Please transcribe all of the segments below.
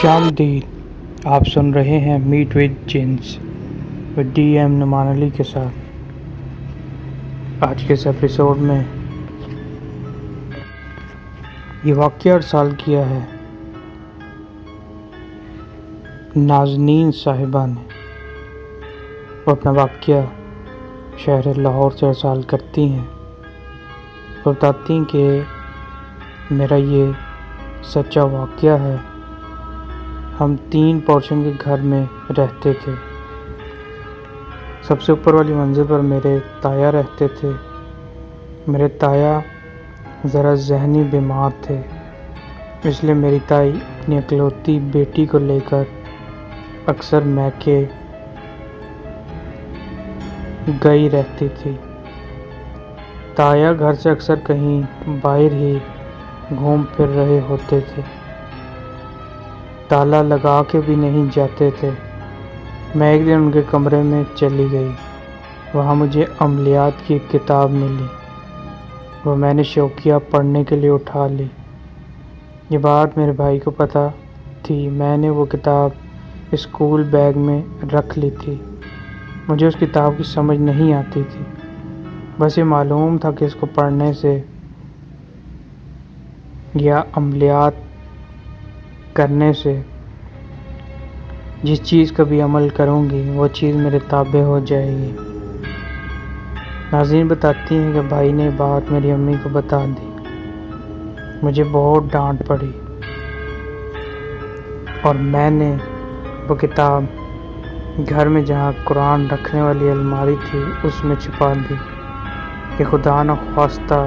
خوش آمدید۔ آپ سن رہے ہیں میٹ ود جنس ود ڈی ایم نعمان علی کے ساتھ۔ آج کے اس ایپیسوڈ میں یہ واقعہ ارسال کیا ہے نازنین صاحبہ نے۔ وہ اپنا واقعہ شہر لاہور سے ارسال کرتی ہیں اور بتاتی ہیں کہ میرا یہ سچا واقعہ ہے۔ ہم 3 پورشن کے گھر میں رہتے تھے۔ سب سے اوپر والی منزل پر میرے تایا رہتے تھے۔ میرے تایا ذرا ذہنی بیمار تھے، اس لیے میری تائی اپنی اکلوتی بیٹی کو لے کر اکثر میکے گئی رہتی تھی۔ تایا گھر سے اکثر کہیں باہر ہی گھوم پھر رہے ہوتے تھے، تالا لگا کے بھی نہیں جاتے تھے۔ میں ایک دن ان کے کمرے میں چلی گئی، وہاں مجھے عملیات کی ایک کتاب ملی، وہ میں نے شوقیہ پڑھنے کے لیے اٹھا لی۔ یہ بات میرے بھائی کو پتہ تھی۔ میں نے وہ کتاب اسکول بیگ میں رکھ لی تھی۔ مجھے اس کتاب کی سمجھ نہیں آتی تھی، بس یہ معلوم تھا کہ اس کو پڑھنے سے یا عملیات کرنے سے جس چیز کا بھی عمل کروں گی وہ چیز میرے تابع ہو جائے گی۔ ناظرین بتاتی ہیں کہ بھائی نے بات میری امی کو بتا دی۔ مجھے بہت ڈانٹ پڑی اور میں نے وہ کتاب گھر میں جہاں قرآن رکھنے والی الماری تھی اس میں چھپا دی کہ خدا نخواستہ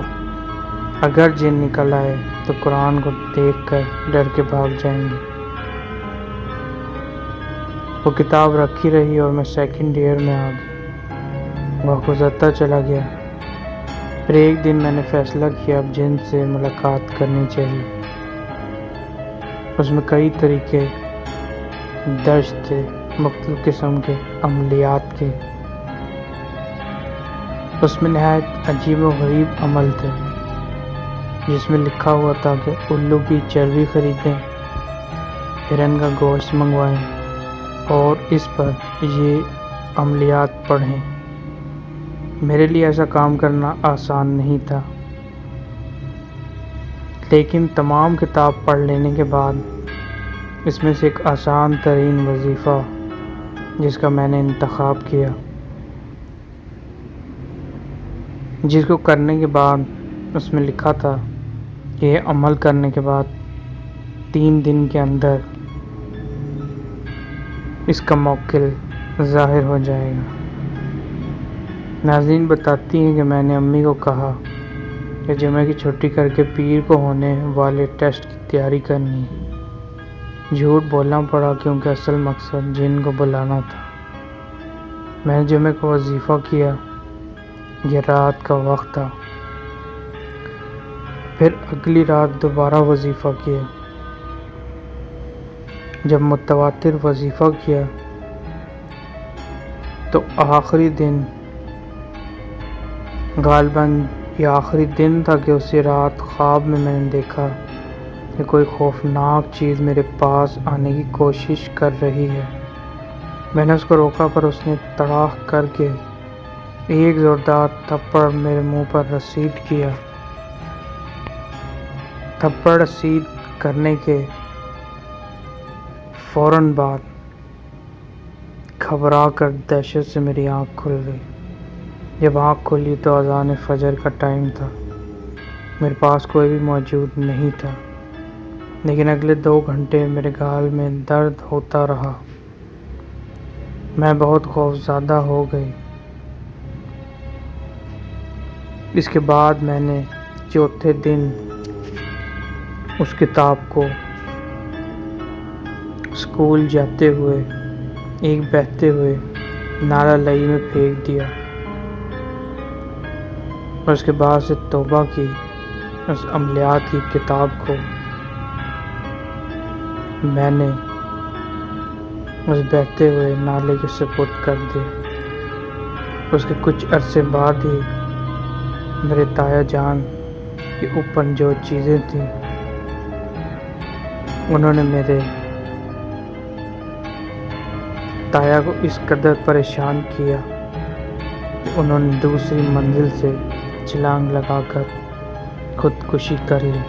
اگر جن نکل آئے تو قرآن کو دیکھ کر ڈر کے بھاگ جائیں گے۔ وہ کتاب رکھی رہی اور میں سیکنڈ ایئر میں آ گئی۔ وہ گزرتا چلا گیا۔ پھر ایک دن میں نے فیصلہ کیا اب جن سے ملاقات کرنی چاہیے۔ اس میں کئی طریقے درج تھے، مختلف قسم کے عملیات کے۔ اس میں نہایت عجیب و غریب عمل تھے، جس میں لکھا ہوا تھا کہ الو کی چربی خریدیں، ہرن کا گوشت منگوائیں اور اس پر یہ عملیات پڑھیں۔ میرے لیے ایسا کام کرنا آسان نہیں تھا، لیکن تمام کتاب پڑھ لینے کے بعد اس میں سے ایک آسان ترین وظیفہ جس کا میں نے انتخاب کیا، جس کو کرنے کے بعد اس میں لکھا تھا کہ یہ عمل کرنے کے بعد 3 دن کے اندر اس کا موکل ظاہر ہو جائے گا۔ ناظرین بتاتی ہیں کہ میں نے امی کو کہا کہ جمعہ کی چھٹی کر کے پیر کو ہونے والے ٹیسٹ کی تیاری کرنی ہے۔ جھوٹ بولنا پڑا کیونکہ اصل مقصد جن کو بلانا تھا۔ میں نے جمعہ کو وظیفہ کیا، یہ رات کا وقت تھا۔ پھر اگلی رات دوبارہ وظیفہ کیا۔ جب متواتر وظیفہ کیا تو آخری دن غالباً یہ آخری دن تھا کہ اسی رات خواب میں نے دیکھا کہ کوئی خوفناک چیز میرے پاس آنے کی کوشش کر رہی ہے۔ میں نے اس کو روکا پر اس نے تڑاک کر کے ایک زوردار تھپڑ میرے منہ پر رسید کیا۔ تھپڑ رسید کرنے کے فوراً بعد گھبرا کر دہشت سے میری آنکھ کھل گئی۔ جب آنکھ کھلی تو اذان فجر کا ٹائم تھا۔ میرے پاس کوئی بھی موجود نہیں تھا، لیکن اگلے 2 گھنٹے میرے گال میں درد ہوتا رہا۔ میں بہت خوفزدہ ہو گئی۔ اس کے بعد میں نے چوتھے دن اس کتاب کو اسکول جاتے ہوئے ایک بہتے ہوئے نالہ لئی میں پھینک دیا اور اس کے بعد سے توبہ کی۔ اس عملیات کی کتاب کو میں نے اس بہتے ہوئے نالے کے سپرد کر دیا۔ اس کے کچھ عرصے بعد ہی میرے تایا جان کے اوپر جو چیزیں تھیں انہوں نے میرے تایا کو اس قدر پریشان کیا کہ انہوں نے دوسری منزل سے چھلانگ لگا کر خودکشی کر لی۔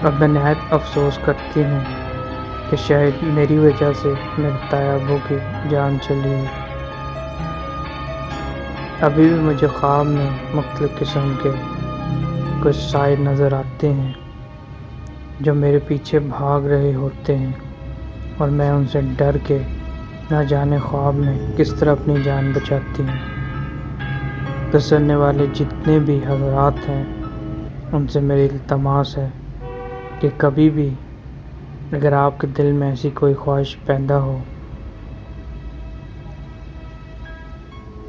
اب میں نہایت افسوس کرتی ہوں کہ شاید میری وجہ سے میرے تایا ابو کی جان چلی ہے۔ ابھی بھی مجھے خواب میں مختلف قسم کے کچھ سائے نظر آتے ہیں جو میرے پیچھے بھاگ رہے ہوتے ہیں، اور میں ان سے ڈر کے نہ جانے خواب میں کس طرح اپنی جان بچاتی ہوں۔ گزرنے والے جتنے بھی حضرات ہیں ان سے میری التماس ہے کہ کبھی بھی اگر آپ کے دل میں ایسی کوئی خواہش پیدا ہو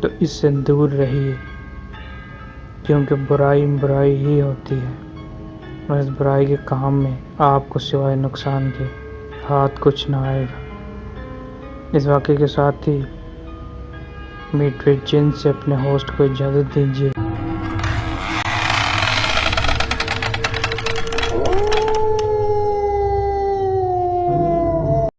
تو اس سے دور رہیے، کیونکہ برائی برائی ہی ہوتی ہے، اور اس برائی کے کام میں آپ کو سوائے نقصان کے ہاتھ کچھ نہ آئے گا۔ اس واقعے کے ساتھ ہی میٹ وتھ جن سے اپنے ہوسٹ کو اجازت دیجیے۔